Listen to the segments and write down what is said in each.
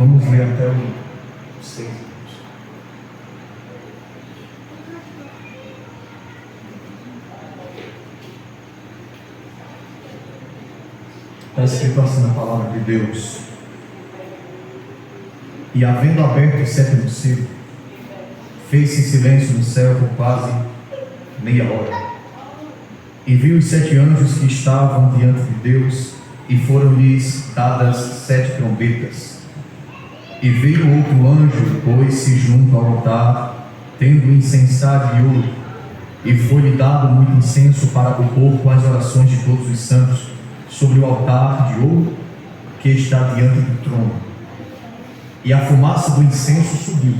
Vamos ler até o 6. Está escrito assim na palavra de Deus: e havendo aberto o sétimo selo, fez-se silêncio no céu por quase meia hora. E viu os 7 anjos que estavam diante de Deus, e foram-lhes dadas 7 trombetas. E veio outro anjo, pôs-se junto ao altar, tendo incensário de ouro, e foi-lhe dado muito incenso para o pôr com as orações de todos os santos sobre o altar de ouro que está diante do trono. E a fumaça do incenso subiu,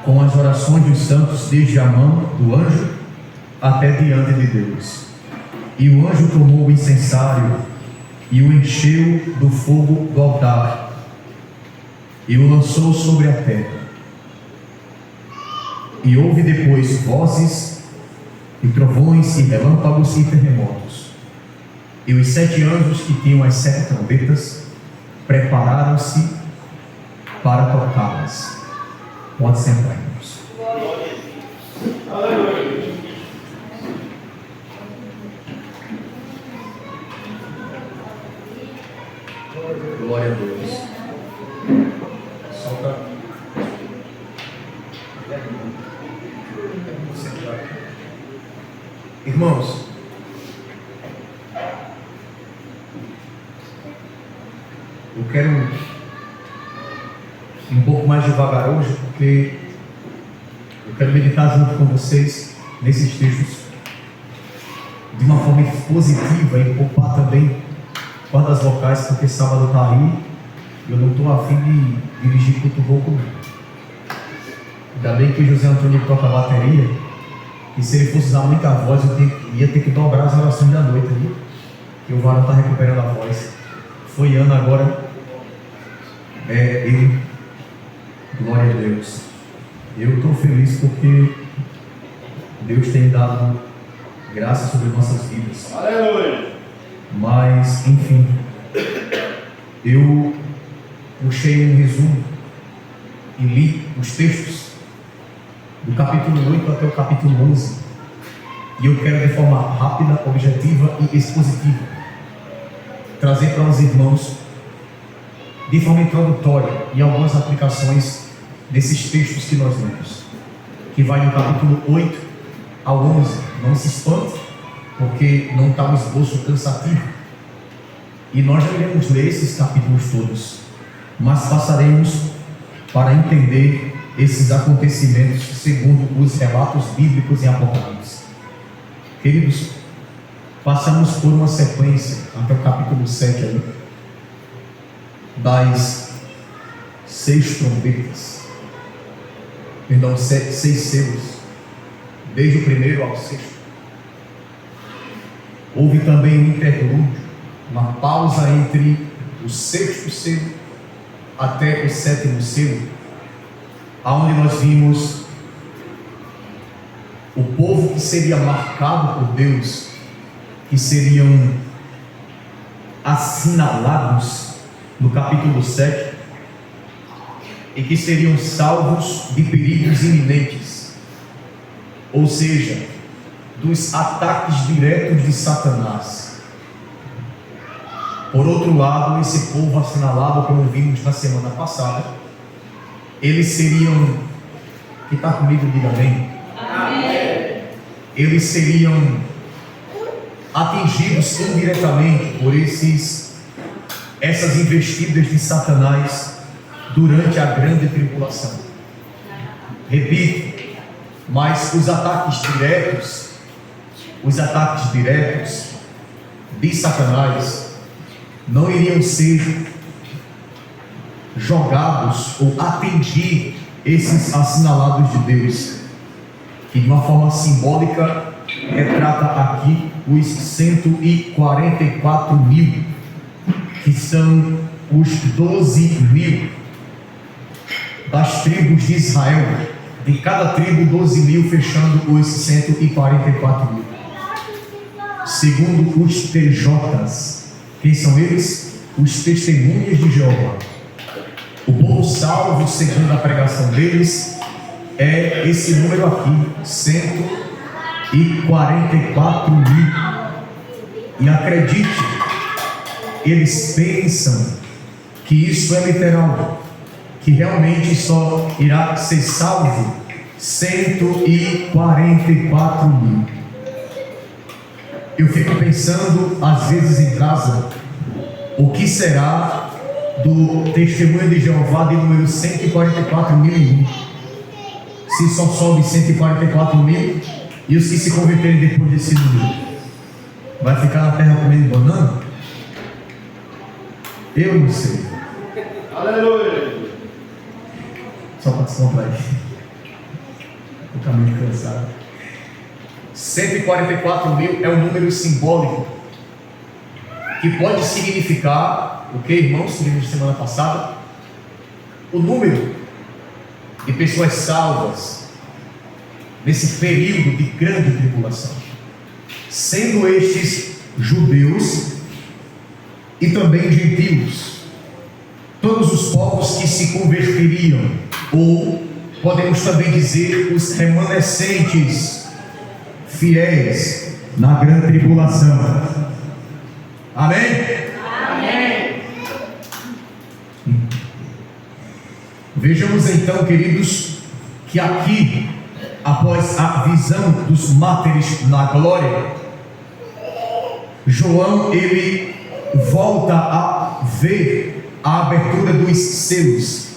com as orações dos santos, desde a mão do anjo até diante de Deus. E o anjo tomou o incensário e o encheu do fogo do altar, e o lançou sobre a terra. E houve depois vozes, e trovões, e relâmpagos, e terremotos. E os 7 anjos que tinham as 7 trombetas prepararam-se para tocá-las. Pode sentar, irmãos. Glória a Deus. Solta. Irmãos, eu quero ir um pouco mais devagar hoje, porque eu quero meditar junto com vocês nesses textos de uma forma expositiva e poupar também cordas vocais, porque sábado está aí e eu não estou a fim de dirigir culto comigo. Ainda bem que José Antônio toca a bateria, e se ele fosse usar muita voz, ia ter que dobrar as orações da noite ali, que o varão está recuperando a voz. Foi Ana agora, ele, glória a Deus. Eu estou feliz porque Deus tem dado graça sobre nossas vidas. Aleluia! Mas, enfim, eu puxei um resumo e li os textos do capítulo 8 até o capítulo 11, e eu quero, de forma rápida, objetiva e expositiva, trazer para os irmãos, de forma introdutória, e algumas aplicações desses textos que nós lemos, que vai do capítulo 8 ao 11. Não se espante, porque não está um esboço cansativo, e nós não iremos ler esses capítulos todos, mas passaremos para entender esses acontecimentos segundo os relatos bíblicos em Apocalipse. Queridos, passamos por uma sequência até o capítulo 7 aí, das 6 trombetas, perdão, 6 selos, desde o primeiro ao 6º. Houve também um interlúdio, uma pausa entre o 6º selo até o 7º selo, aonde nós vimos o povo que seria marcado por Deus, que seriam assinalados no capítulo 7, e que seriam salvos de perigos iminentes, ou seja, dos ataques diretos de Satanás. Por outro lado, esse povo assinalado, como vimos na semana passada, eles seriam, quem está comigo diga amém. Amém. Eles seriam atingidos indiretamente por essas investidas de Satanás durante a grande tribulação. Repito, mas os ataques diretos de Satanás não iriam ser jogados ou atingir esses assinalados de Deus, que de uma forma simbólica retrata aqui os 144 mil, que são os 12.000 das tribos de Israel, de cada tribo 12.000, fechando os 144 mil. Segundo os TJs, quem são eles? Os testemunhas de Jeová. O povo salvo, segundo a pregação deles, é esse número aqui, 144 mil. E acredite, eles pensam que isso é literal, que realmente só irá ser salvo 144 mil. Eu fico pensando, às vezes em casa, o que será do testemunho de Jeová de número 144.001, se só sobe 144 mil, e os que se converterem depois desse número, vai ficar na terra comendo banana? Eu não sei. Aleluia! Só para descontrair. Eu estou muito cansado. 144 mil é um número simbólico que pode significar o que, irmãos, que vimos semana passada? O número de pessoas salvas nesse período de grande tribulação, sendo estes judeus e também gentios, todos os povos que se converteriam, ou podemos também dizer os remanescentes fiéis na grande tribulação. Amém? Amém. Vejamos então, queridos, que aqui, após a visão dos mártires na glória, João, ele volta a ver a abertura dos selos,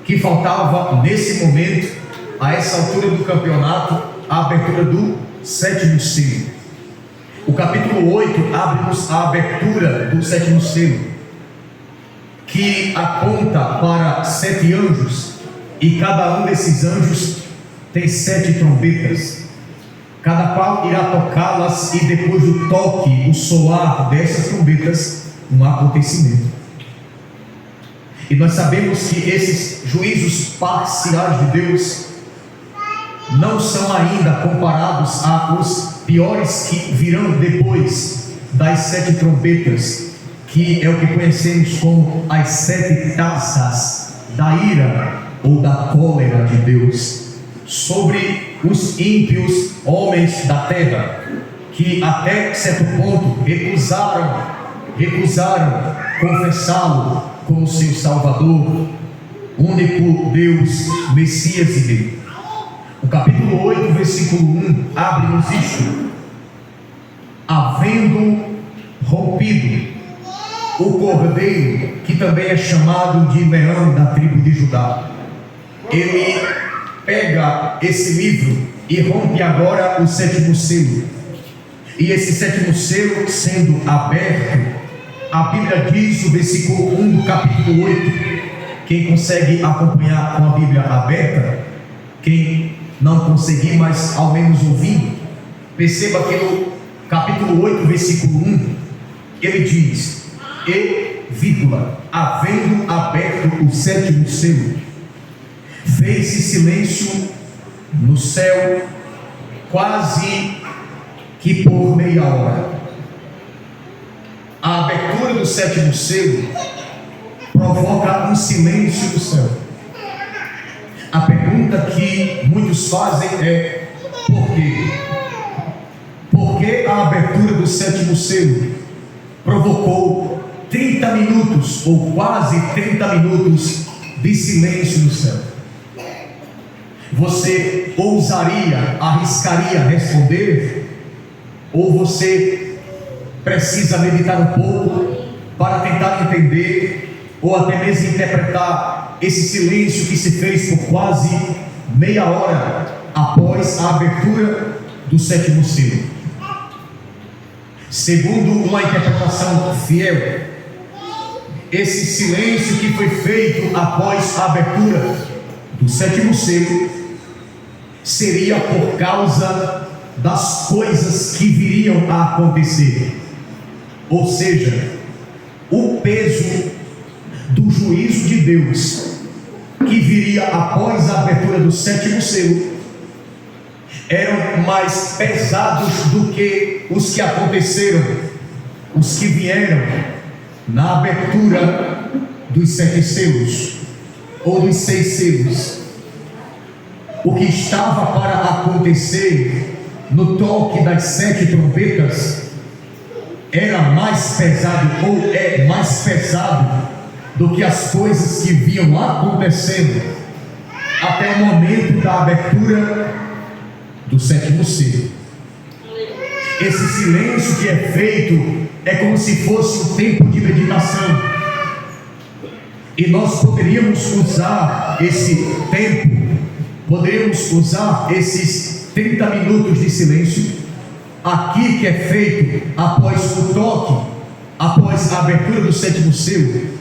que faltava nesse momento, a essa altura do campeonato, a abertura do sétimo selo. O capítulo 8 abre-nos a abertura do sétimo selo, que aponta para 7 anjos, e cada um desses anjos tem 7 trombetas, cada qual irá tocá-las, e depois do toque, o soar dessas trombetas, um acontecimento. E nós sabemos que esses juízos parciais de Deus não são ainda comparados aos piores que virão depois das 7 trombetas, que é o que conhecemos como as 7 taças da ira ou da cólera de Deus sobre os ímpios homens da terra, que até certo ponto recusaram confessá-lo como seu Salvador, único Deus, Messias e Rei. O capítulo 8, versículo 1, abre-nos isto: havendo rompido o cordeiro, que também é chamado de leão da tribo de Judá. Ele pega esse livro e rompe agora o sétimo selo. E esse sétimo selo sendo aberto, a Bíblia diz, o versículo 1 do capítulo 8, quem consegue acompanhar com a Bíblia aberta, quem não conseguir, mas ao menos ouvindo, perceba que no capítulo 8, versículo 1, ele diz: e, vírgula, havendo aberto o sétimo selo, fez-se silêncio no céu, quase que por meia hora. A abertura do sétimo selo provoca um silêncio no céu. A pergunta que muitos fazem é: por quê? Por que a abertura do sétimo selo provocou 30 minutos ou quase 30 minutos de silêncio no céu? Você ousaria, arriscaria responder? Ou você precisa meditar um pouco para tentar entender, ou até mesmo interpretar esse silêncio que se fez por quase meia hora após a abertura do sétimo selo? Segundo uma interpretação fiel, esse silêncio que foi feito após a abertura do sétimo selo seria por causa das coisas que viriam a acontecer, ou seja, o peso do juízo de Deus que viria após a abertura do sétimo selo eram mais pesados do que os que aconteceram, os que vieram na abertura dos 7 selos. ou dos 6 selos. O que estava para acontecer no toque das 7 trombetas era mais pesado, ou é mais pesado do que as coisas que vinham acontecendo até o momento da abertura do 7º selo. Esse silêncio que é feito é como se fosse um tempo de meditação, e nós poderíamos usar esse tempo, poderíamos usar esses 30 minutos de silêncio aqui, que é feito após o toque, após a abertura do 7º selo,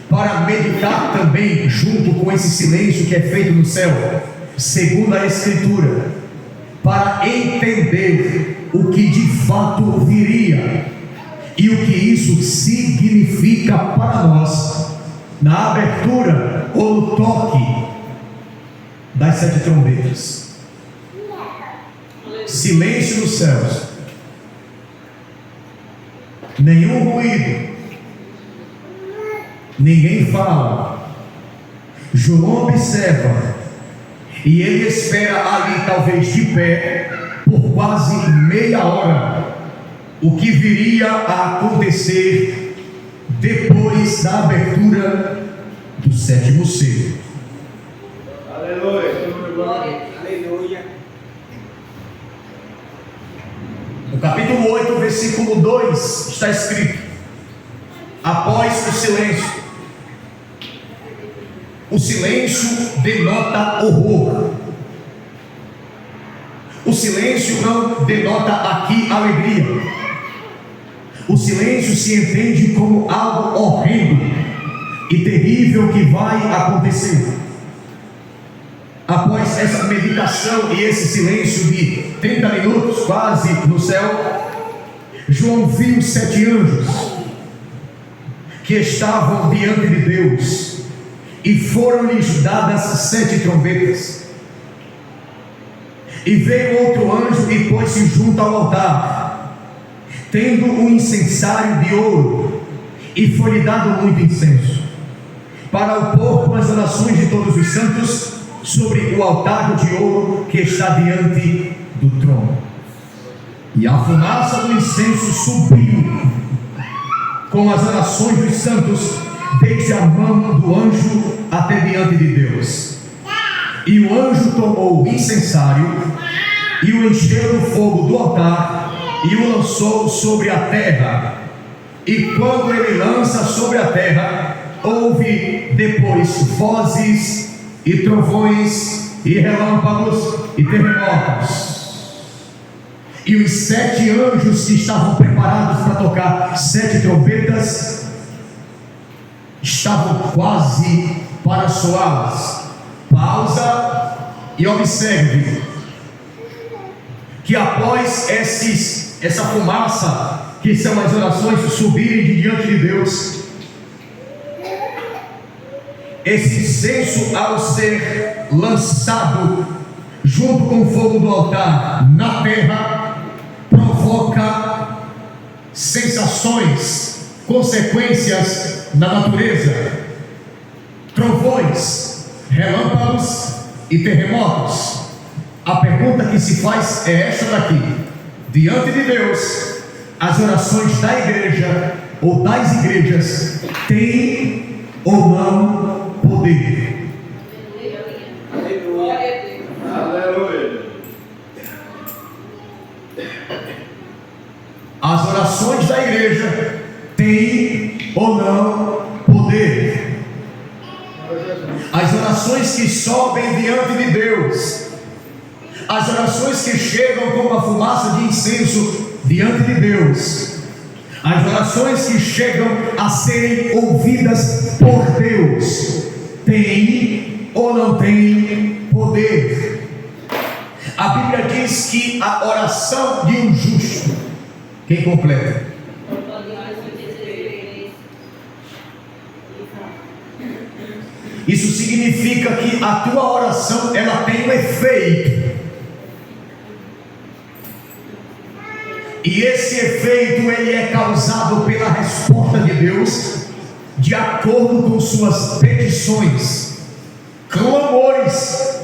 para meditar também junto com esse silêncio que é feito no céu, segundo a Escritura, para entender o que de fato viria e o que isso significa para nós na abertura ou no toque das 7 trombetas. Silêncio nos céus, nenhum ruído, ninguém fala. João observa e ele espera ali, talvez de pé, por quase meia hora, o que viria a acontecer depois da abertura do 7º selo. Aleluia. Aleluia. No capítulo 8, versículo 2, está escrito: após o silêncio. O silêncio denota horror. O silêncio não denota aqui alegria. O silêncio se entende como algo horrendo e terrível que vai acontecer. Após essa meditação e esse silêncio de 30 minutos quase no céu, João viu 7 anjos que estavam diante de Deus, e foram-lhes dadas 7 trombetas. E veio outro anjo e pôs-se junto ao altar, tendo um incensário de ouro, e foi-lhe dado muito incenso, para o pôr com as orações de todos os santos sobre o altar de ouro que está diante do trono. E a fumaça do incenso subiu com as orações dos santos desde a mão do anjo até diante de Deus. E o anjo tomou o incensário e o encheu do fogo do altar e o lançou sobre a terra. E quando ele lança sobre a terra, houve depois vozes e trovões e relâmpagos e terremotos. E os 7 anjos que estavam preparados para tocar 7 trombetas estavam quase para soá-las. Pausa e observe que após essa fumaça, que são as orações, subirem de diante de Deus, esse incenso, ao ser lançado junto com o fogo do altar na terra, provoca sensações, consequências na natureza, trovões, relâmpagos e terremotos. A pergunta que se faz é esta daqui: diante de Deus, as orações da igreja ou das igrejas têm ou não poder? Aleluia. As orações da igreja têm ou não poder? As orações que sobem diante de Deus, as orações que chegam como a fumaça de incenso diante de Deus, as orações que chegam a serem ouvidas por Deus, têm ou não têm poder? A Bíblia diz que a oração de um justo, quem completa? Isso significa que a tua oração, ela tem um efeito. E esse efeito, ele é causado pela resposta de Deus, de acordo com suas petições. clamores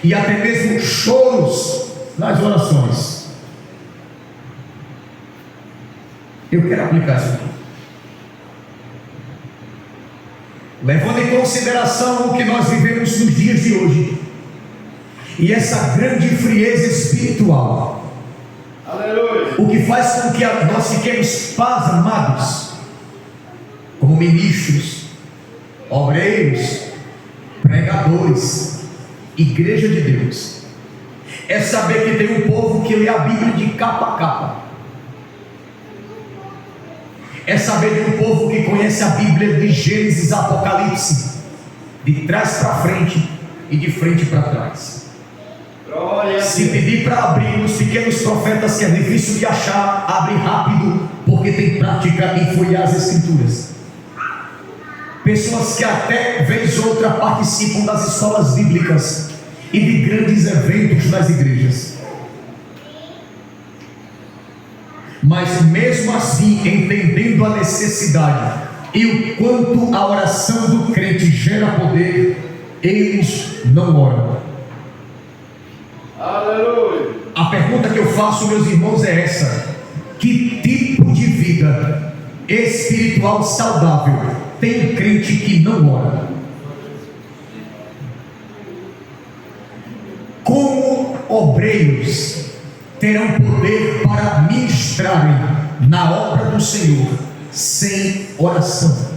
e até mesmo choros nas orações. Eu quero aplicar isso aqui. Levando em consideração o que nós vivemos nos dias de hoje e essa grande frieza espiritual, Aleluia. o que faz com que nós fiquemos pasmados como ministros, obreiros, pregadores, igreja de Deus, é saber que tem um povo que lê a Bíblia de capa a capa. É saber de um povo que conhece a Bíblia de Gênesis a Apocalipse, de trás para frente e de frente para trás. Glória a Se Deus. pedir para abrir nos pequenos profetas, que é difícil de achar, abre rápido, porque tem prática em folhear as Escrituras. Pessoas que até vez ou outra participam das escolas bíblicas e de grandes eventos nas igrejas. Mas mesmo assim, entendendo a necessidade e o quanto a oração do crente gera poder, eles não oram. Aleluia. A pergunta que eu faço, meus irmãos, é essa: que tipo de vida espiritual saudável tem um crente que não ora? Como obreiros terão poder para ministrarem na obra do Senhor sem oração?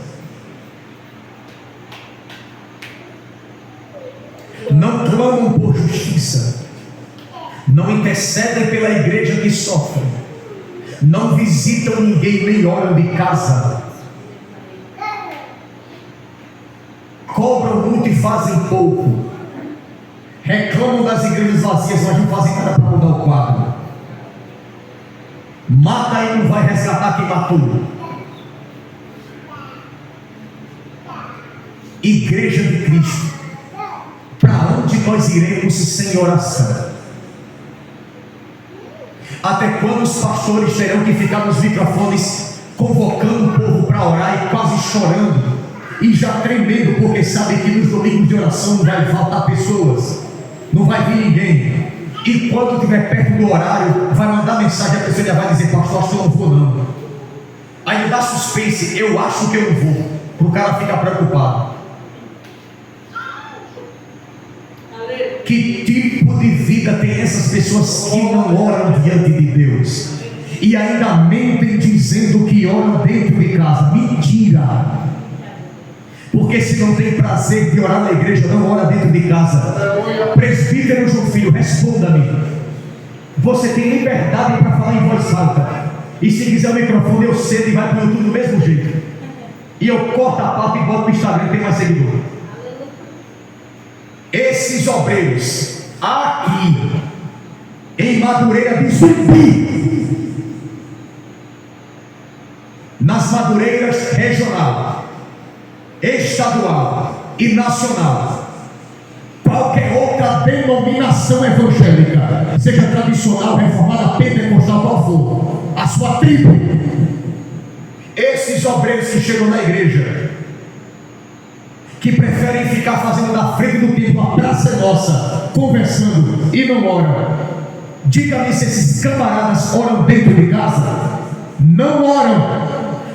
Não clamam por justiça, não intercedem pela igreja que sofre, não visitam ninguém nem oram de casa, cobram muito e fazem pouco, reclamam das igrejas vazias, mas não fazem nada para mudar o quadro. Mata e não vai resgatar quem matou. Igreja de Cristo, para onde nós iremos sem oração? Até quando os pastores terão que ficar nos microfones convocando o povo para orar e quase chorando e já tremendo, porque sabem que nos domingos de oração não vai faltar pessoas, não vai vir ninguém, e quando estiver perto do horário vai mandar mensagem, a pessoa já vai dizer: pastor, acho que eu não vou não. Aí dá suspense: eu acho que eu não vou, para o cara ficar preocupado. Que tipo de vida tem essas pessoas que não oram diante de Deus e ainda mentem dizendo que oram dentro de casa? Mentira! Porque se não tem prazer de orar na igreja, não ora dentro de casa. Presbítero João Filho, responda-me. Você tem liberdade para falar em voz alta, e se quiser o microfone eu cedo e vai para o YouTube do mesmo jeito, e eu corto a papo e boto no Instagram, tem mais seguidor. Esses obreiros aqui em Madureira de Zumbi, nas Madureiras regional, estadual e nacional, qualquer outra denominação evangélica, seja tradicional, reformada, pentecostal, qual for, a sua tribo, esses obreiros que chegam na igreja, que preferem ficar fazendo na frente do templo, a praça é nossa, conversando e não oram. Diga-me se esses camaradas oram dentro de casa. Não oram,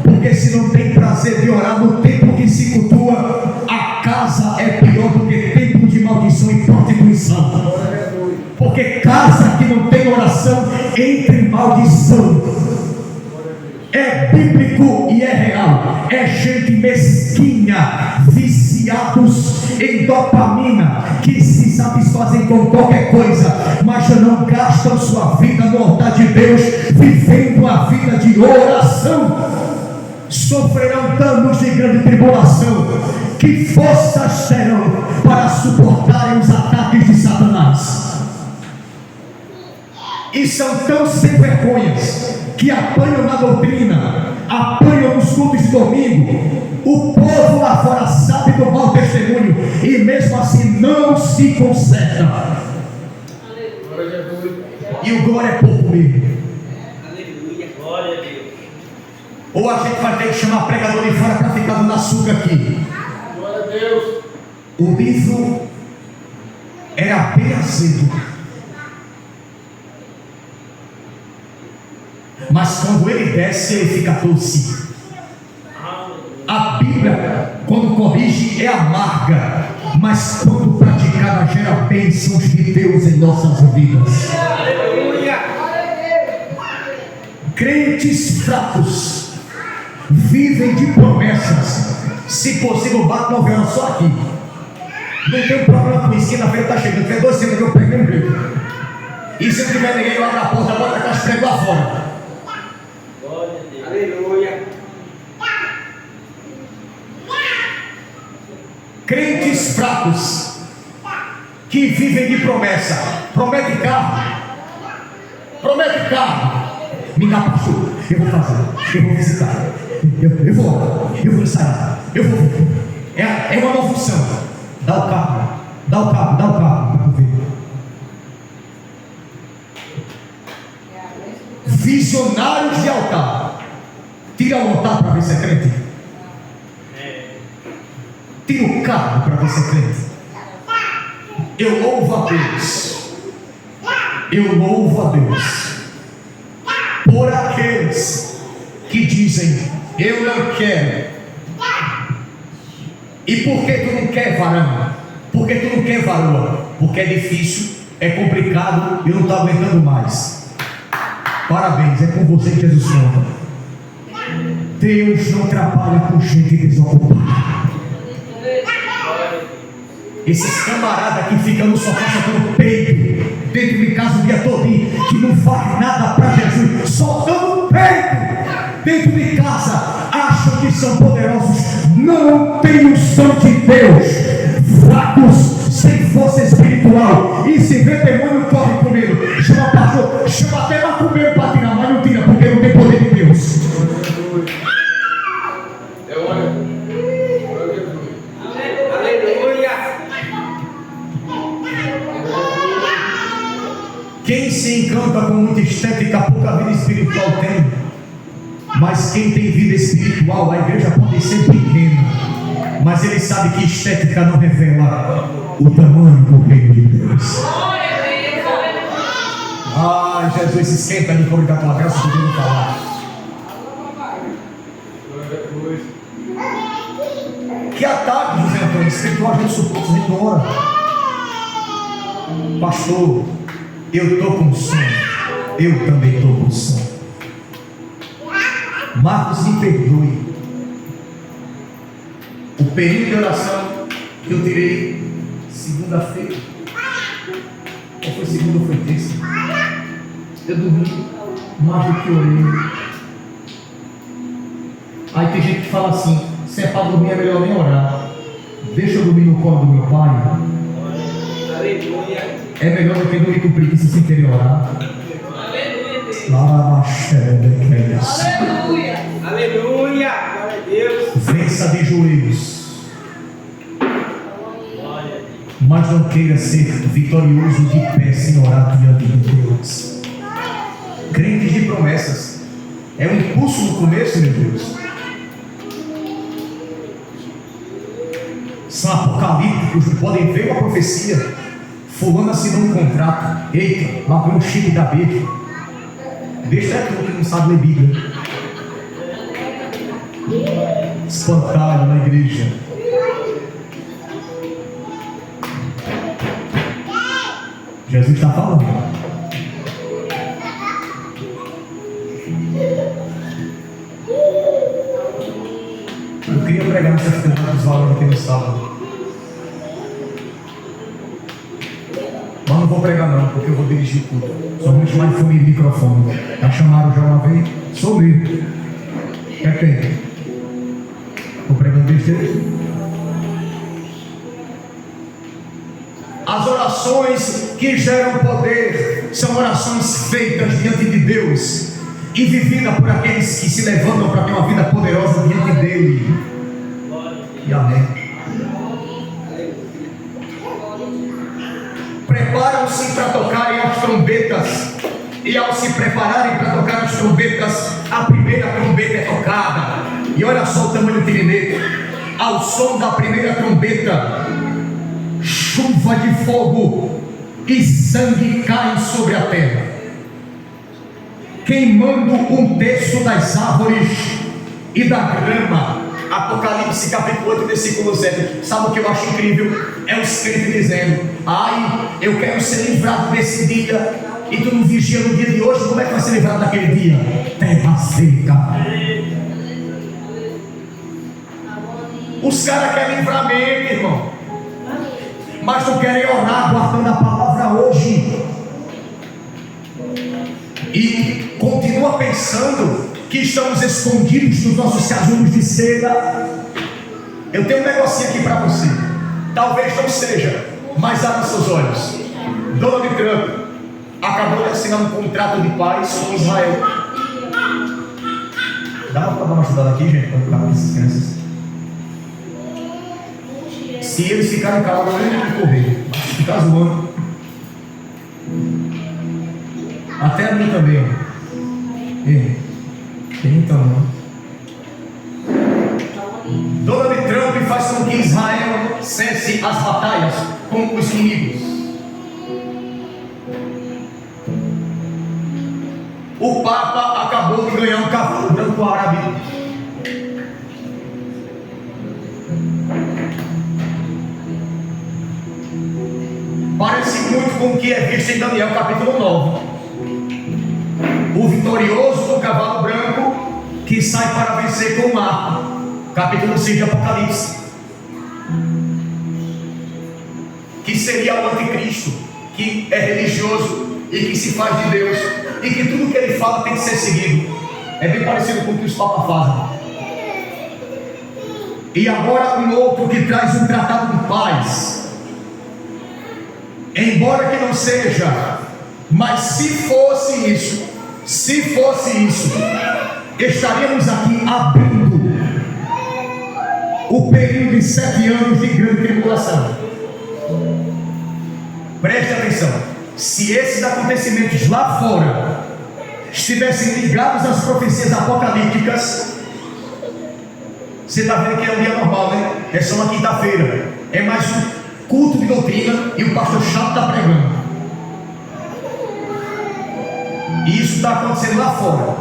porque se não tem prazer de orar no tempo que se cultua, a casa é pior do que tempo de maldição e prostituição. Porque casa que não tem oração entra em maldição. É bíblico e é real. É gente mesquinha, viciados em dopamina, que se satisfazem com qualquer coisa, mas não gastam sua vida no altar de Deus, vivendo a vida de oração. Sofrerão danos de grande tribulação. Que forças terão para suportarem os ataques de Satanás? E são tão sem vergonhas que apanham na doutrina, apanham nos cultos de domingo. O povo lá fora sabe do mau testemunho e mesmo assim não se conserta. E o glória é pouco mesmo. Aleluia. Glória a Deus. Ou a gente vai ter que chamar pregador de fora para ficar dando açúcar aqui. Glória a Deus. O livro era bem azedo. Mas quando ele desce, ele fica doce. A Bíblia, quando corrige, é amarga, mas quando praticada, gera bênçãos de Deus em nossas vidas. Crentes fracos vivem de promessas. Se possível, bate 9 horas só aqui. Não tem problema com isso, na-feira está chegando. Tem 2 semanas que eu prego um jeito. E se não tiver ninguém lá na porta, bota a caixa prego lá fora. Aleluia. Crentes fracos que vivem de promessa. Promete carro. Promete carro. Me dá, pastor. Eu vou fazer. Eu vou visitar. Eu vou ensaiar. Eu vou. É uma nova função. Dá o carro. Dá o carro. Dá o carro. Para ver. Visionários de altar. Tira o altar para ver se é crente. Tira o carro para ver se é crente. Eu louvo a Deus. Eu louvo a Deus por aqueles que dizem: eu não quero. E por que tu não quer, varão? Por que tu não quer, varoa? Porque é difícil, é complicado e eu não estou aguentando mais. Parabéns, é com você que Jesus conta. Deus não trabalha com gente desocupada. Esses camaradas que ficam no sofá soltando peito dentro de casa o dia todo, que não faz nada para Jesus, soltando peito dentro de casa, acham que são poderosos, não têm unção de Deus, fracos, sem força espiritual, e se vê demônio, corre com medo. Chama pastor, chama até macumbeiro para tirar, mas não tira, porque não tem poder de Deus. Quem se encanta com muita estética, pouca vida espiritual tem. Mas quem tem vida espiritual, a igreja pode ser pequena, mas ele sabe que estética não revela o tamanho do reino de Deus. Ai, Jesus, se esquenta ali por da tua graça, podendo falar. Que ataque, José Antônio, espiritual, a gente suporta, a gente ora. Pastor, eu estou com sono. Eu também estou com sono. Marcos, me perdoe. O período de oração que eu tirei segunda-feira, ou foi segunda ou foi terça, eu dormi mais do que orei. Aí tem gente que fala assim: se é para dormir é melhor nem orar. Deixa eu dormir no colo do meu pai. Aleluia. É melhor do que dormir com preguiça sem querer orar. Aleluia. Aleluia. Glória a Deus. Vença de joelhos. Mas não queira ser vitorioso de pé sem orar diante de Deus. Crentes de promessas. É um impulso no começo, meu Deus. São apocalípticos, podem ver uma profecia. Fulano assinou um contrato. Eita, lá foi um chip da Bíblia. Deixa é tu que não sabe ler Bíblia. Espantalho na igreja. Jesus está falando. Eu queria pregar nessas coisas dos valores aqui no sábado. Mas não vou pregar não, porque eu vou dirigir tudo. Somente mais fone de microfone. Já chamaram já uma vez? Sou eu. Quer quem? Estou pregando besteira. As orações que geram poder são orações feitas diante de Deus e vividas por aqueles que se levantam para ter uma vida poderosa diante dele. E amém. Preparam-se para tocarem as trombetas, e ao se prepararem para tocar as trombetas, a primeira trombeta é tocada. E olha só o tamanho do tirinete. Ao som da primeira trombeta, chuva de fogo e sangue cai sobre a terra, queimando um terço das árvores e da grama. Apocalipse capítulo 8, versículo 7. Sabe o que eu acho incrível? É os crentes dizendo: ai, eu quero ser livrado desse dia. E tu não vigia no dia de hoje, como é que vai ser livrado daquele dia? Terra seca. Os caras querem livramento, irmão, mas não querem orar guardando a palavra hoje, e continua pensando que estamos escondidos nos nossos casulos de seda. Eu tenho um negocinho aqui para você, talvez não seja, mas abra seus olhos. Donald Trump acabou de assinar um contrato de paz com Israel. Dá para dar uma ajudada aqui, gente, para ficar com essas crianças. Se eles ficarem calados, eu nem tenho que correr. Mas se ficar zoando, até a mim também. Então, não. Donald Trump faz com que Israel cesse as batalhas com os inimigos. O Papa acabou de ganhar um cavalo branco árabe. Parece muito com o que é visto em Daniel capítulo 9. O vitorioso do cavalo branco que sai para vencer com um arco. Capítulo 6 de Apocalipse. Que seria o anticristo, que é religioso e que se faz de Deus, e que tudo que ele fala tem que ser seguido. É bem parecido com o que os papas fazem. E agora um outro que traz um tratado de paz. Embora que não seja, mas se fosse isso, estaríamos aqui abrindo o período de 7 anos de grande tribulação. Preste atenção: se esses acontecimentos lá fora estivessem ligados às profecias apocalípticas, você está vendo que é um dia normal, né? É só uma quinta-feira, é mais um culto de doutrina e o pastor chato está pregando. E isso está acontecendo lá fora.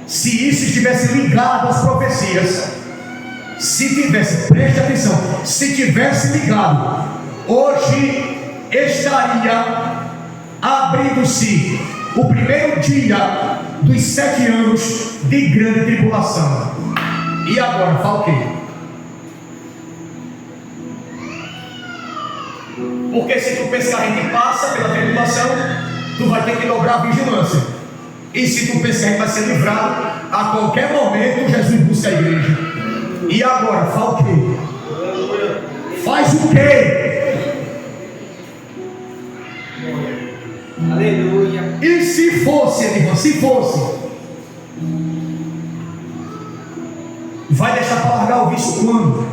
Se isso estivesse ligado às profecias, preste atenção, se tivesse ligado, hoje estaria abrindo-se o primeiro dia dos 7 anos de grande tribulação. E agora, fala o quê? Porque se tu pensar que a gente passa pela tribulação, tu vai ter que dobrar a vigilância. E se tu pensar que vai ser livrado, a qualquer momento Jesus busca a igreja. E agora, fala o quê? Faz o quê? Aleluia. E se fosse, irmão, vai deixar para largar o vício quando?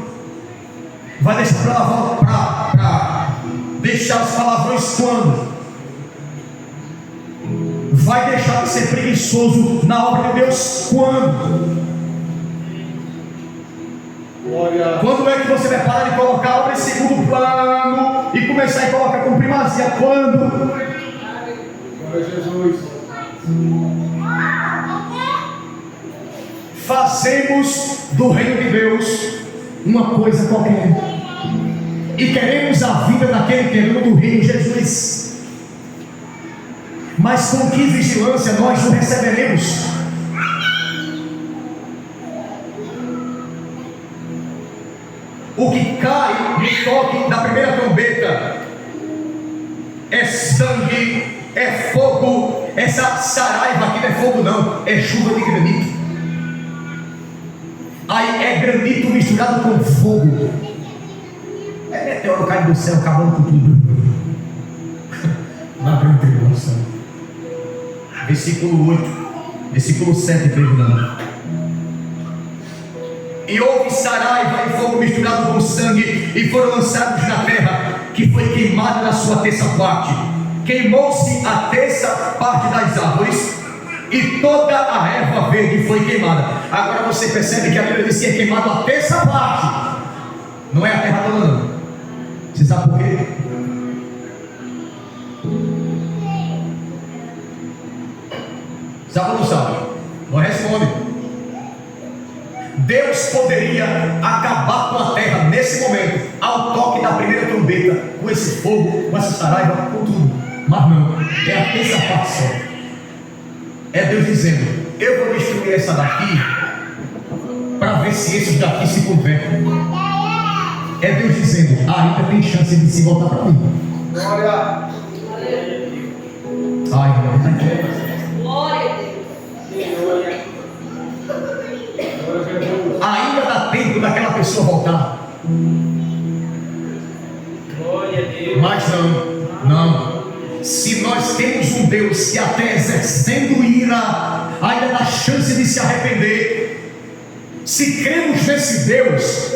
Vai deixar para deixar os palavrões quando? Vai deixar de ser preguiçoso na obra de Deus quando? Quando é que você vai parar de colocar a obra em segundo plano e começar a colocar com primazia? Quando? Glória a Jesus. Fazemos do reino de Deus uma coisa qualquer e queremos a vida daquele que é dono do reino, Jesus. Mas com que vigilância nós o receberemos? O que cai no toque da primeira trombeta é sangue, é fogo. Essa saraiva aqui não é fogo não, é chuva de granito. Aí é granito misturado com fogo. É meteoro caindo do céu, acabando com tudo. Na grande tribulação. Versículo 8, versículo 7, perdão. E houve saraiva e fogo misturado com sangue, e foram lançados na terra, que foi queimada na sua terça parte. Queimou-se a terça parte das árvores, e toda a erva verde foi queimada. Agora você percebe que a Bíblia diz que é queimado a terça parte. Não é a terra toda não. Você sabe por quê? Sabe ou não sabe? Não responde. Deus poderia acabar com a terra nesse momento, ao toque da primeira trombeta, com esse fogo, com essa saraiva, com tudo. Mas não, é a terça parte só. É Deus dizendo: eu vou destruir essa daqui para ver se esses daqui se convertem. É Deus dizendo: ainda tem chance de se voltar para mim. Glória. Ai, meu Glória a Deus. ainda dá tempo daquela pessoa voltar. Glória a Deus. Mas não. Se nós temos um Deus que até exercendo ira, ainda dá chance de se arrepender. Se cremos nesse Deus,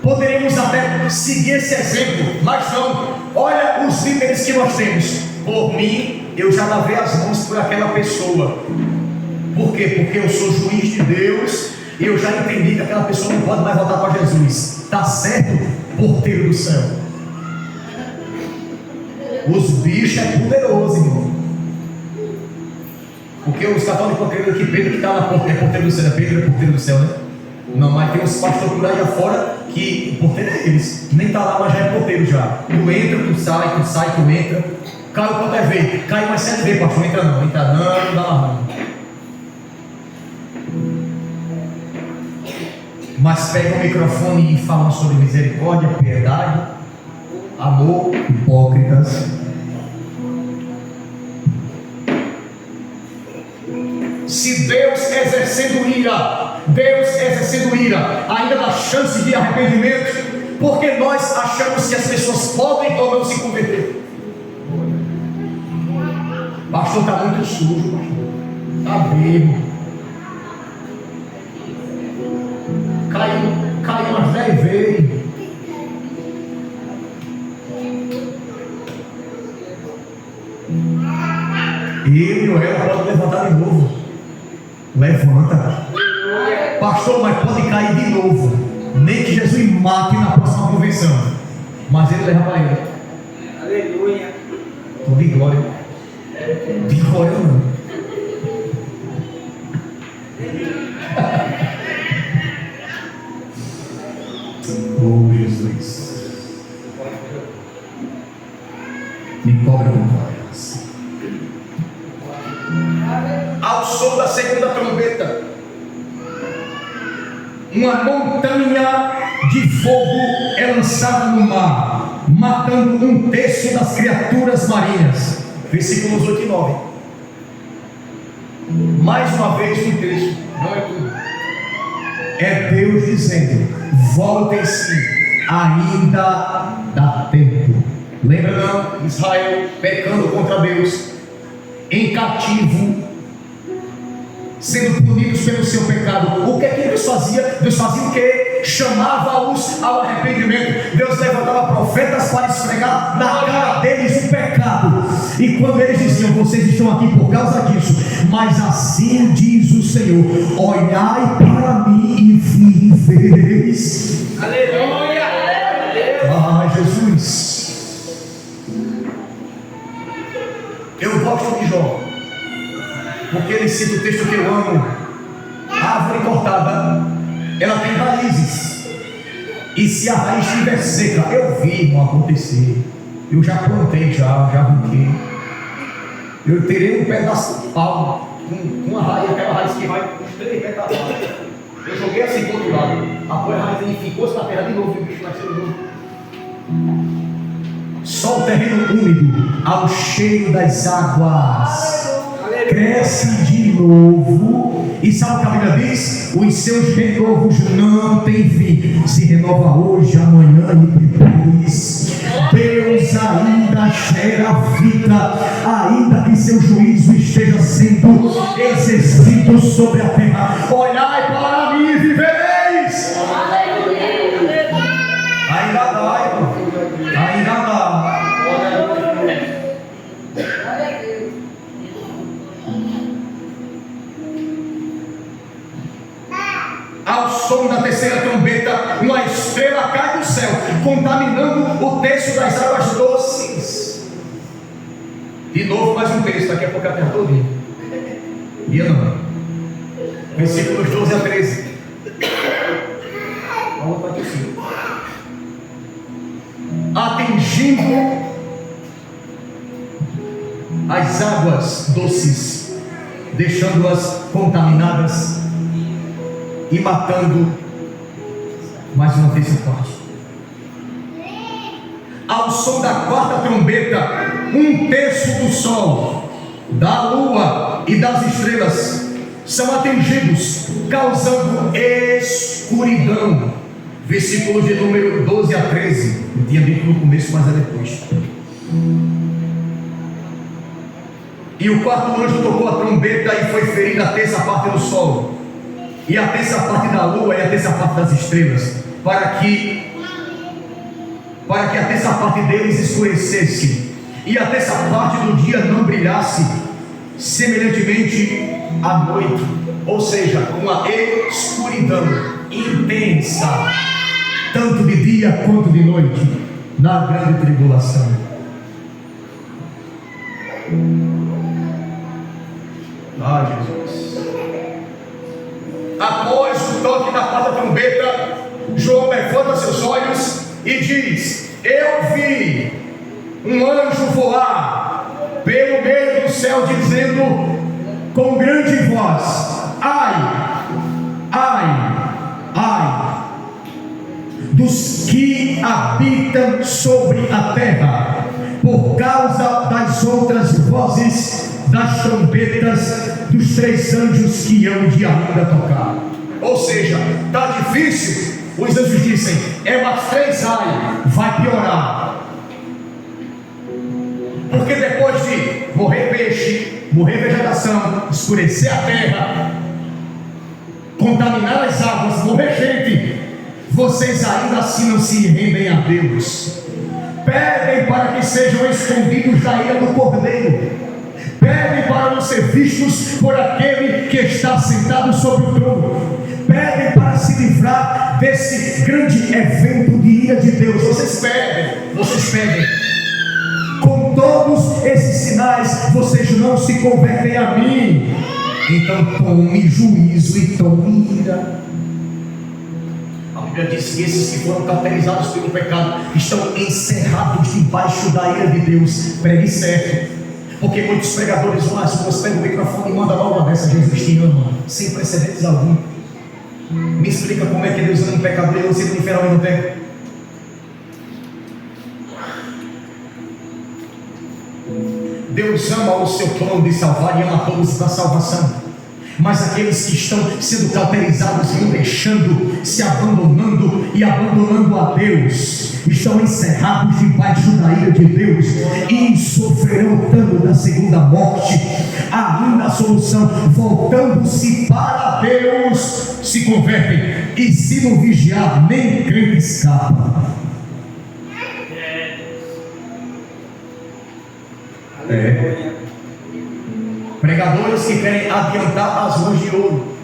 poderíamos até seguir esse exemplo. Mas não. Olha os líderes que nós temos. Por mim, eu já lavei as mãos por aquela pessoa. Por quê? Porque eu sou juiz de Deus e eu já entendi que aquela pessoa não pode mais voltar para Jesus. Está certo, porteiro do céu? Os bichos é poderoso, irmão. Porque os católicos acreditam que Pedro que está na porta é porteiro do céu. Pedro é porteiro do céu, né? Não, mas tem uns pastores por aí afora que o porteiro é eles. Nem está lá, mas já é porteiro já. Tu entra, tu sai, tu entra. Caiu quanto é vez? Caiu mais 7 vezes, pastor. Entra não, não dá mais não. Mas pega o microfone e fala sobre misericórdia, piedade, amor, hipócritas. Se Deus exercendo ira, ainda dá chance de arrependimento, porque nós achamos que as pessoas podem ou não se converter. Pastor, está muito sujo, pastor. Está vivo. Caiu umas 10 vezes. E o réu pode levantar de novo. Levanta. Pastor, mas pode cair de novo. Nem que Jesus mate na próxima convenção. Mas ele leva para ele. Aleluia. Estou de glória. De glória não. Oh Jesus, me cobre com glórias. Ao som da segunda trombeta, uma montanha de fogo é lançada no mar, matando 1/3 das criaturas marinhas. Versículos 8 e 9. Mais uma vez no texto, não é tudo. É Deus dizendo: voltem-se, ainda dá tempo. Lembra não? Israel pecando contra Deus, em cativo, sendo punidos pelo seu pecado. O que é que Deus fazia? Deus fazia o quê? Chamava-os ao arrependimento. Deus levantava profetas para esfregar na cara deles o pecado. E quando eles diziam: vocês estão aqui por causa disso, mas assim diz o Senhor: olhai para mim e viveis. Aleluia. Ah, Jesus. Eu gosto de Jó, porque ele cita o texto que eu amo. A árvore cortada, ela tem raízes, e se a raiz estiver seca, eu vi não acontecer. Eu já plantei, já arranquei. Eu terei um pedaço de pau com uma raiz, aquela raiz que vai uns 3 metros abaixo. Eu joguei assim para o outro lado, apoio a raiz e ficou-se na terra de novo, e o bicho nasceu de novo. Só o terreno úmido, ao cheio das águas, cresce de novo. E sabe o que a Bíblia diz? Os seus renovos não têm fim. Se renova hoje, amanhã e depois. Deus ainda gera vida, ainda que seu juízo esteja sendo exercido sobre a terra. Olhai para mim e vivereis. Ainda dá, irmão. Ainda dá. Ao som da terceira trombeta, uma estrela cai do céu, contaminando o terço das águas doces. De novo, mais um texto, daqui a pouco a terra todinha. E não. Versículos 12 a 13. Vamos para aqui sim. Atingindo as águas doces, deixando-as contaminadas e matando mais uma terça parte. Ao som da quarta trombeta, um terço do sol, da lua e das estrelas são atingidos, causando escuridão. Versículos de número 12 a 13. Eu tinha dito no começo, mas é depois. E o quarto anjo tocou a trombeta e foi ferida a terça parte do sol, e a terça parte da lua e a terça parte das estrelas, para que a terça parte deles escurecesse, e a terça parte do dia não brilhasse, semelhantemente à noite, ou seja, uma escuridão intensa, tanto de dia quanto de noite, na grande tribulação. Ah, Jesus. Após o toque da quarta trombeta, João levanta seus olhos e diz: eu vi um anjo voar pelo meio do céu, dizendo com grande voz: ai, ai, ai dos que habitam sobre a terra, por causa das outras vozes das trombetas dos três anjos que hão de ainda tocar. Ou seja, está difícil. Os anjos dizem: é mais 3 ai, vai piorar. Porque depois de morrer peixe, morrer vegetação, escurecer a terra, contaminar as águas, morrer gente, vocês ainda assim não se rendem a Deus. Pedem para que sejam escondidos da ira do Cordeiro. Pedem para não ser vistos por aquele que está sentado sobre o trono. Pedem para se livrar desse grande evento de ira de Deus. Vocês pedem. Com todos esses sinais, vocês não se convertem a mim. Então tome juízo e tome ira. A Bíblia diz que esses que foram caracterizados pelo pecado estão encerrados debaixo da ira de Deus. Pregue certo. Porque muitos pregadores vão às ruas, pegam o microfone e mandam logo uma dessa: Jesus te ama, sem precedentes algum. Me explica como é que Deus ama um pecador e você no inferno ao mesmo tempo. Deus ama o seu plano de salvar e ama a todos da salvação. Mas aqueles que estão sendo cauterizados e deixando, se abandonando e abandonando a Deus, estão encerrados debaixo da ira de Deus e sofrerão o dano da segunda morte. Ainda a solução: voltando-se para Deus, se convertem, e se não vigiar, nem crente escapa. Pregadores que querem adiantar as ruas de ouro,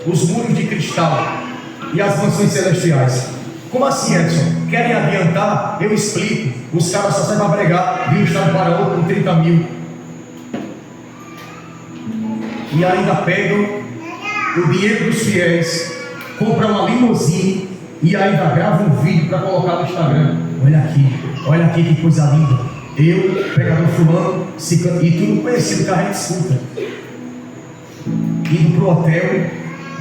os muros de cristal e as mansões celestiais. Como assim, Edson? Querem adiantar? Eu explico. Os caras só saem para pregar de um estado para outro com 30 mil. E ainda pegam o dinheiro dos fiéis, compram uma limusine e ainda gravam um vídeo para colocar no Instagram. Olha aqui que coisa linda. Eu, pregador fulano, e tudo conhecido que a gente escuta, indo para o hotel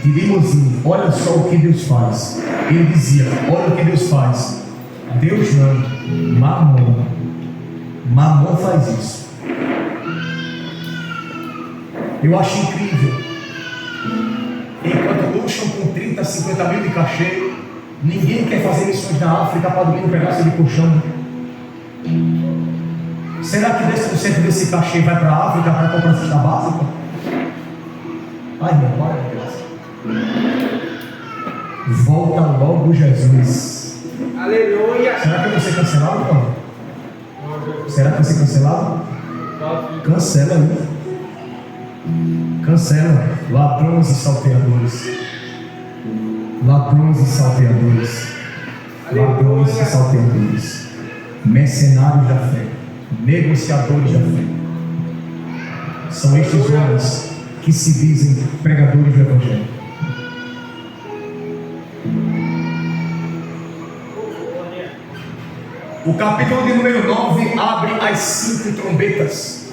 de limusine. Olha só o que Deus faz. Ele dizia: olha o que Deus faz. Deus não, Mamon faz isso. Eu acho incrível. Enquanto luxam com 30, 50 mil de cachê, ninguém quer fazer missões na África para dormir um pedaço de colchão. Será que 10% desse cachê vai para a África para comprar cesta básica? Ai, meu Deus. Volta logo, Jesus. Aleluia. Será que eu vou ser cancelado, Paulo? Será que eu vou ser cancelado? Cancela aí. Cancela. Ladrões e salteadores. ladrões e salteadores, ladrões e salteadores, mercenários da fé, negociadores da fé. São estes homens que se dizem pregadores do Evangelho. O capítulo de número 9 abre as 5 trombetas.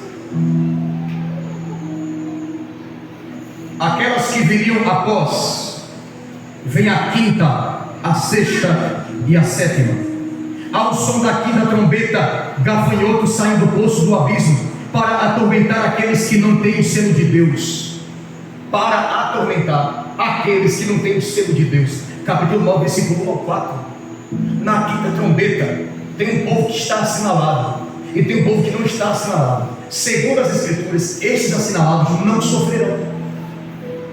Aquelas que viriam após, vem a quinta, a sexta e a sétima. Ao som da quinta trombeta, gafanhotos saem do poço do abismo para atormentar aqueles que não têm o selo de Deus. Para atormentar aqueles que não têm o selo de Deus. Capítulo 9, versículo 1 ao 4. Na quinta trombeta, tem um povo que está assinalado e tem um povo que não está assinalado. Segundo as Escrituras, estes assinalados não sofrerão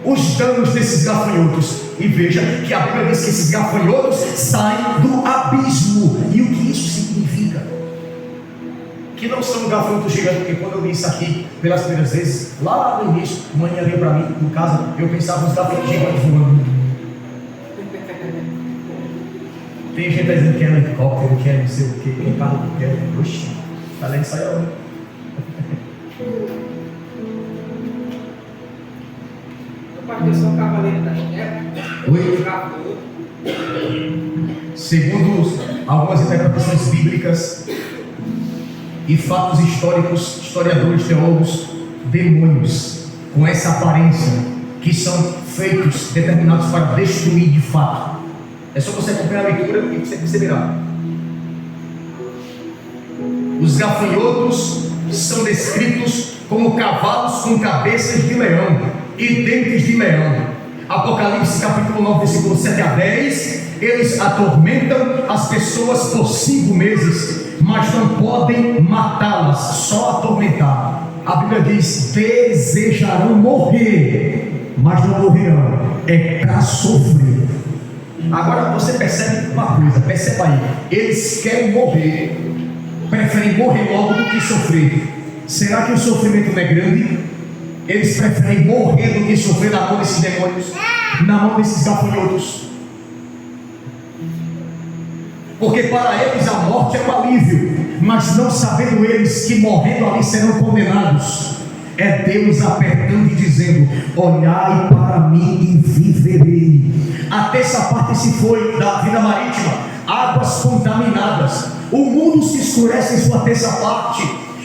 os danos desses gafanhotos. E veja que a Bíblia diz que esses gafanhotos saem do abismo. E o que isso significa? Que não são gafanhotos gigantes, porque quando eu li isso aqui pelas primeiras vezes, lá no início, mãe ali para mim, no caso, eu pensava nos gafanhotos gigantes voando. Tem gente dizendo que é um helicóptero, que é não sei o que, tem carro que quer. Oxi, tá lendo isso aí agora. Eu sou cavaleiro da guerra. Oi? Segundo algumas interpretações bíblicas e fatos históricos, historiadores, teólogos, demônios com essa aparência que são feitos, determinados para destruir de fato. É só você acompanhar a leitura e você perceberá. Os gafanhotos são descritos como cavalos com cabeças de leão e dentes de leão. Apocalipse capítulo 9, versículo 7 a 10. Eles atormentam as pessoas por 5 meses, mas não podem matá-las, só atormentar. A Bíblia diz: desejarão morrer, mas não morrerão. É para sofrer. Agora você percebe uma coisa, perceba aí, eles querem morrer, preferem morrer logo do que sofrer. Será que o sofrimento não é grande? Eles preferem morrer do que sofrer na mão desses demônios, na mão desses gafanhotos. Porque para eles a morte é um alívio, mas não sabendo eles que morrendo ali serão condenados. É Deus apertando e dizendo: olhai para mim e viverei. A terça parte se foi da vida marítima, águas contaminadas. O mundo se escurece em sua terça parte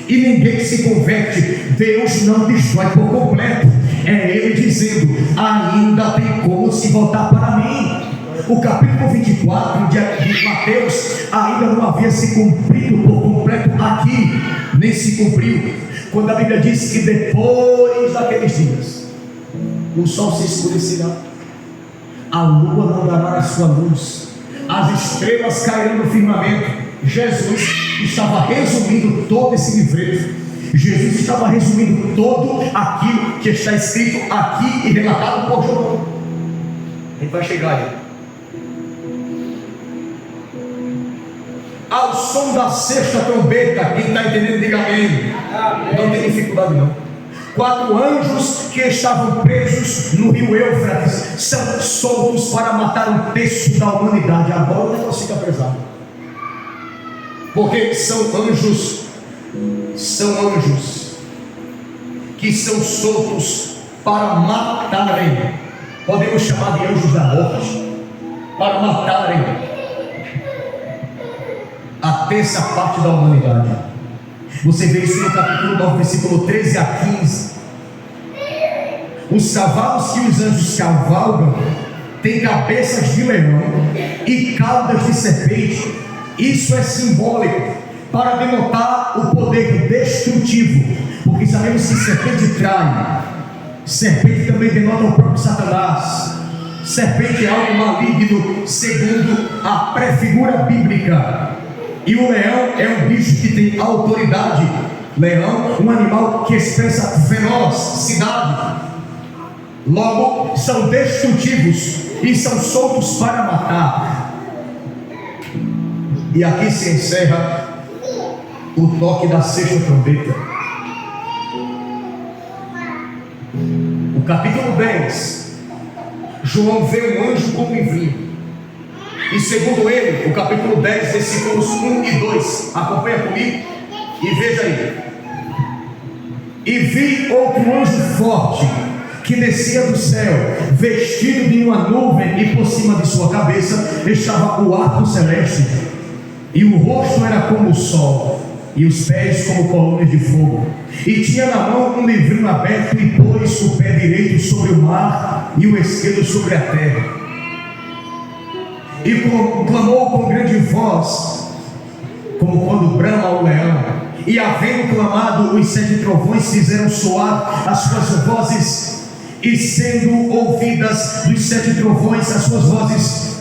e ninguém se converte. Deus não destrói por completo. É Ele dizendo: ainda tem como se voltar para mim. O capítulo 24 de Mateus ainda não havia se cumprido por completo aqui, nem se cumpriu, quando a Bíblia diz que depois daqueles dias o sol se escurecerá, a lua não dará a sua luz, as estrelas cairão no firmamento. Jesus estava resumindo todo esse livreto. Jesus estava resumindo todo aquilo que está escrito aqui e relatado por João. A gente vai chegar aí. Ao som da sexta trombeta, quem está entendendo, diga amém. Não tem dificuldade não. 4 anjos que estavam presos no rio Éufrates são soltos para matar 1/3 da humanidade. Agora o negócio fica pesado, porque são anjos que são soltos para matarem. Podemos chamar de anjos da morte, para matarem a terça parte da humanidade. Você vê isso no capítulo 9, versículo 13 a 15. Os cavalos que os anjos cavalgam têm cabeças de leão e caudas de serpente. Isso é simbólico para denotar o poder destrutivo, porque sabemos que serpente trai, serpente também denota o próprio Satanás. Serpente é algo maligno segundo a pré-figura bíblica. E o leão é um bicho que tem autoridade. Leão, um animal que expressa ferocidade. Logo, são destrutivos e são soltos para matar. E aqui se encerra o toque da sexta trombeta. O capítulo 10 João vê um anjo com um livrinho. E segundo ele, o capítulo 10, versículos 1 e 2. Acompanha comigo e veja aí. E vi outro anjo forte que descia do céu, vestido de uma nuvem, e por cima de sua cabeça estava o arco celeste, e o rosto era como o sol, e os pés como colunas de fogo, e tinha na mão um livrinho aberto, e pôs o pé direito sobre o mar e o esquerdo sobre a terra, e clamou com grande voz, como quando brama o leão. E havendo clamado, os 7 trovões fizeram soar as suas vozes, e sendo ouvidas dos 7 trovões as suas vozes,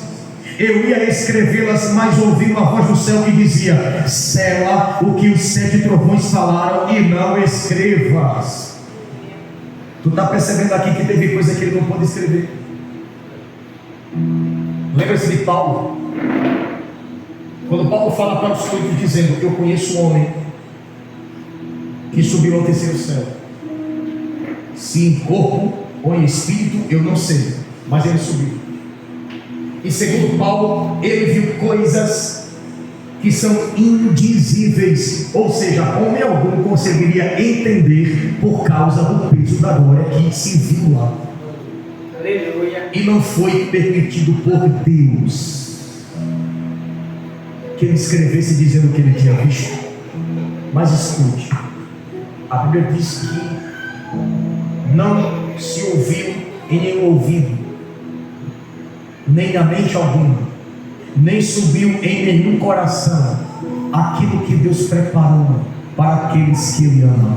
eu ia escrevê-las, mas ouvi uma voz do céu que dizia: sela o que os 7 trovões falaram, e não escrevas. Tu está percebendo aqui que teve coisa que ele não pôde escrever? Lembra-se de Paulo? Quando Paulo fala para os Coríntios dizendo: eu conheço um homem que subiu ao terceiro céu, se em corpo ou em espírito eu não sei, mas ele subiu. E segundo Paulo, ele viu coisas que são indizíveis, ou seja, homem algum conseguiria entender por causa do peso da glória que se viu lá. Aleluia. E não foi permitido por Deus que ele escrevesse dizendo o que ele tinha visto. Mas escute, a Bíblia diz que não se ouviu em nenhum ouvido, nem na mente alguma, nem subiu em nenhum coração aquilo que Deus preparou para aqueles que Ele ama.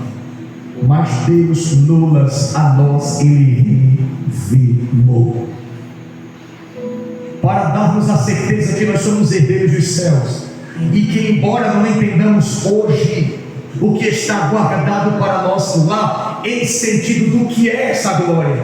Mas Deus nulas a nós Ele revelou, para darmos a certeza que nós somos herdeiros dos céus, e que embora não entendamos hoje o que está guardado para nós lá, em sentido do que é essa glória,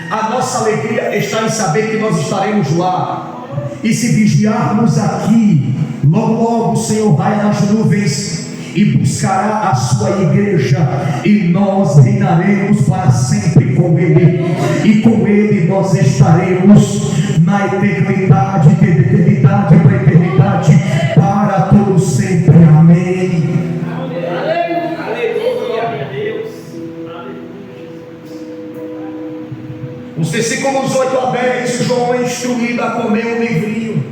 a nossa alegria está em saber que nós estaremos lá, e se vigiarmos aqui, logo logo o Senhor vai nas nuvens e buscará a sua igreja, e nós reinaremos para sempre com Ele, e com Ele nós estaremos na eternidade, de eternidade para eternidade, para todo sempre. Amém. Os versículos 8 a 10, João é instruído a comer um livrinho.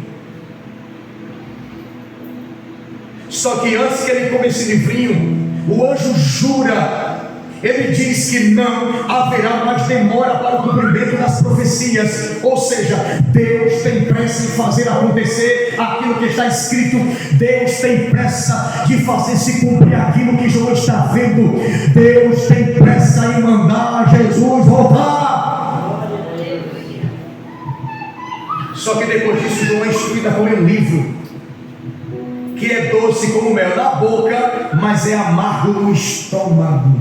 Só que antes que ele come esse livrinho, o anjo jura, ele diz que não haverá mais demora para o cumprimento das profecias. Ou seja, Deus tem pressa em fazer acontecer aquilo que está escrito. Deus tem pressa de fazer se cumprir aquilo que João está vendo. Deus tem pressa em mandar Jesus voltar. Só que depois disso, João é instruído a comer um livro que é doce como mel na boca, mas é amargo no estômago.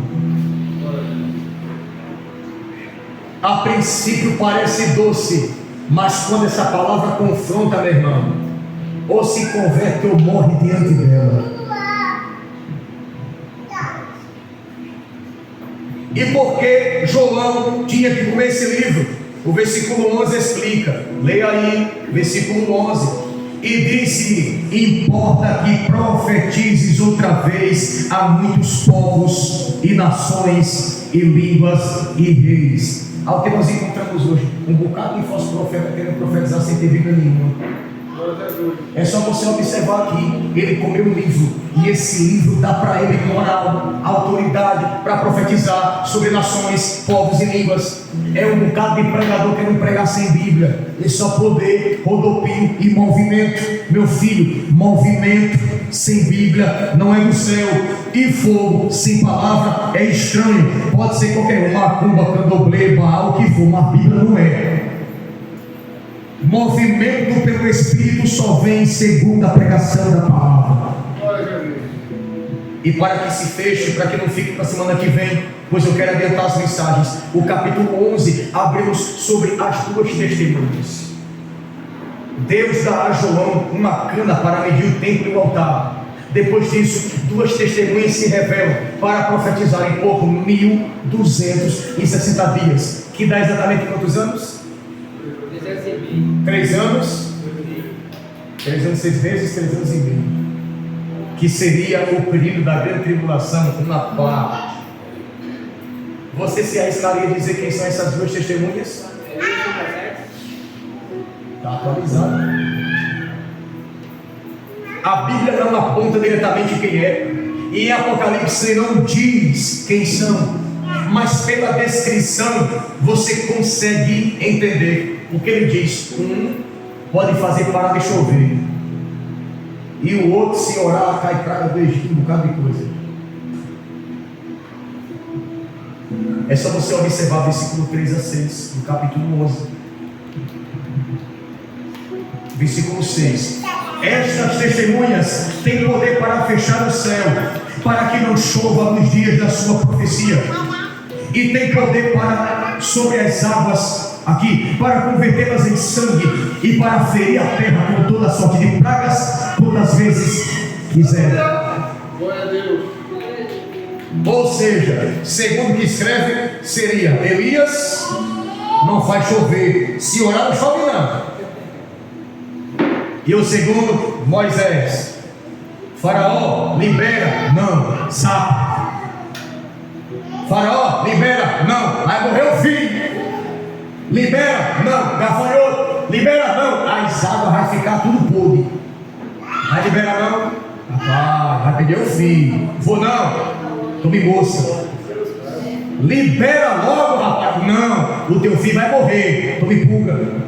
A princípio parece doce, mas quando essa palavra confronta, meu irmão, ou se converte ou morre diante dela. E por que João tinha que comer esse livro? O versículo 11 explica. Leia aí, versículo 11. E disse-me: importa que profetizes outra vez a muitos povos e nações e línguas e reis. Ao que nós encontramos hoje, um bocado de falso profeta querendo profetizar sem ter Bíblia nenhuma. É só você observar aqui, ele comeu um livro, e esse livro dá para ele moral, autoridade para profetizar sobre nações, povos e línguas. É um bocado de pregador querendo pregar sem Bíblia. É só poder, rodopio e movimento. Meu filho, movimento sem Bíblia não é do céu, e fogo sem palavra é estranho. Pode ser qualquer um, macumba, candomblé, baal, o que for, mas Bíblia não é. Movimento pelo Espírito só vem segundo a pregação da palavra. E para que se feche, para que não fique para a semana que vem, pois eu quero adiantar as mensagens. O capítulo 11, abrimos sobre as 2 testemunhas. Deus dá a João uma cana para medir o templo e o altar. Depois disso, 2 testemunhas se revelam para profetizarem por 1260 dias. Que dá exatamente quantos anos? 3 anos, 3 anos, 6 meses, 3 anos e meio, que seria o período da grande tribulação, uma parte. Você se arriscaria a dizer quem são essas 2 testemunhas? Está atualizado. A Bíblia não aponta diretamente quem é, e em Apocalipse não diz quem são, mas pela descrição você consegue entender o que ele diz. Um pode fazer parar de chover, e o outro, se orar, cai praga do Egito, um bocado de coisa. É só você observar o versículo 3 a 6, do capítulo 11. Versículo 6. Estas testemunhas têm poder para fechar o céu, para que não chova nos dias da sua profecia, e tem poder para sobre as águas aqui, para convertê-las em sangue, e para ferir a terra com toda sorte de pragas, quantas vezes quiser. Glória a Deus. Ou seja, segundo o que escreve, seria: Elias não faz chover, se orar não chove não. E o segundo, Moisés: Faraó, libera, não, sapo. Faraó, libera, não, vai morrer o filho. Libera, não, gafanhoto. Libera, não, as águas vai ficar tudo podre. Vai liberar, não? Rapaz, vai perder o filho. Vou não, tome moça. Libera logo, rapaz. Não, o teu filho vai morrer. Tome pulga.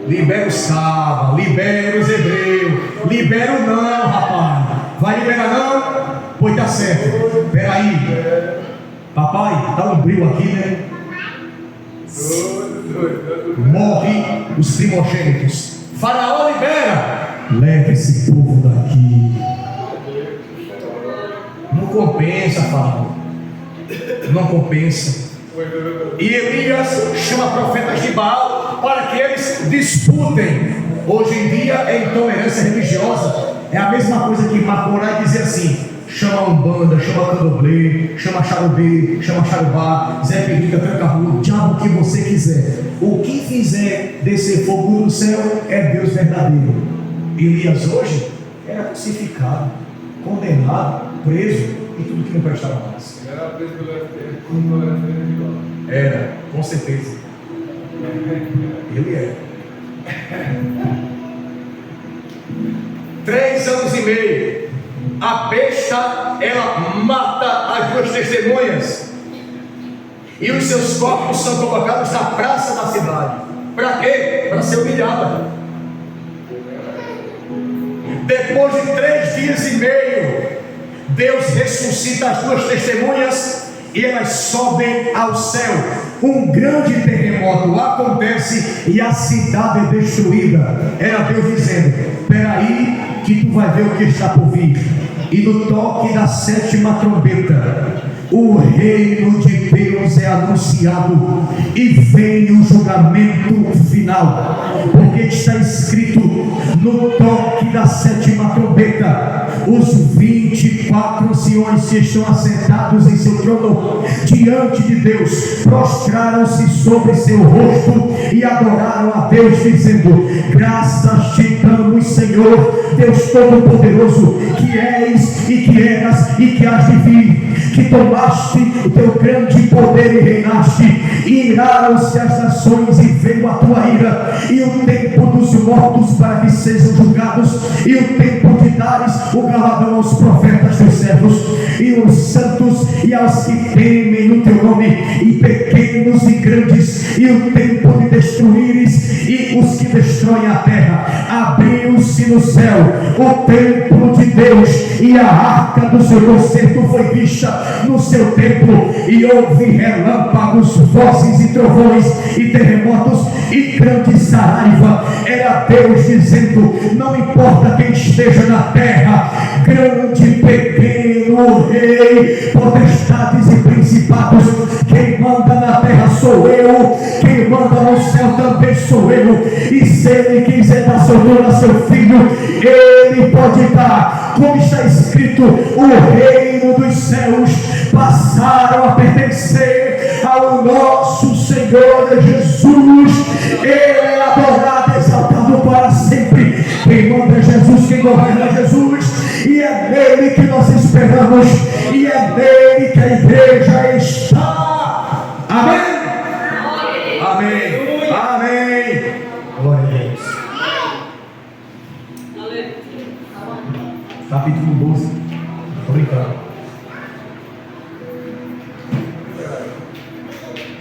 Libera os cabas, libera os hebreus. Libera o não, rapaz. Vai liberar não? Pois tá certo. Peraí. Papai, dá um brilho aqui, né? Morre os primogênitos. Faraó libera. Leva esse povo daqui. Não compensa, Faraó. Não compensa. E Elias chama profetas de Baal para que eles disputem. Hoje em dia é intolerância religiosa. É a mesma coisa que macurar e dizer assim: chama Umbanda, chama Candomblé, chama Xarubê, chama Xarubá, Zé Perica, Tranca-Rua, diabo que você quiser. O que fizer descer fogo do céu é Deus verdadeiro. Elias hoje era crucificado, condenado, preso e tudo que não prestava mais. Era preso pelo FTV. Era, com certeza. Ele é. 3 anos e meio. A besta, ela mata as 2 testemunhas, e os seus corpos são colocados na praça da cidade. Para quê? Para ser humilhada. Depois de 3 dias e meio, Deus ressuscita as 2 testemunhas e elas sobem ao céu. Um grande terremoto acontece e a cidade é destruída. Era Deus dizendo: peraí, que tu vai ver o que está por vir. E no toque da 7ª trombeta, o reino de Deus é anunciado e vem o julgamento final, porque está escrito no toque da 7ª trombeta: os 24 anciões que estão assentados em seu trono diante de Deus prostraram-se sobre seu rosto e adoraram a Deus, dizendo: graças te damos, Senhor Deus Todo-Poderoso, que és e que eras e que has de vir, que tomaste o teu grande poder e reinaste, e iraram-se as nações e veio a tua ira, e o tempo dos mortos para que sejam julgados, e o tempo de dares o galardão aos profetas dos servos, e os santos e aos que temem o teu nome, e pequenos e grandes, e o tempo de destruíres e os que destroem a terra. Abriu-se no céu o templo de Deus, e a arca do seu concerto foi vista no seu templo, e houve relâmpagos, vozes e trovões e terremotos e grande saraiva. Era Deus dizendo: não importa quem esteja na terra, grande, pequeno, rei, potestades e principados, quem manda na terra sou eu, quem manda no céu também sou eu. E se ele quiser dar seu dono a seu filho, ele pode dar. Como está escrito: o reino dos céus passaram a pertencer ao nosso Senhor Senhor é Jesus. Ele é adorado, exaltado para sempre. Quem manda é Jesus, quem governa é Jesus. E é nele que nós esperamos. E é nele que a igreja está. Amém? Amém. Amém. Glória a Deus. Capítulo 12. Estou brincando.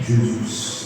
Jesus.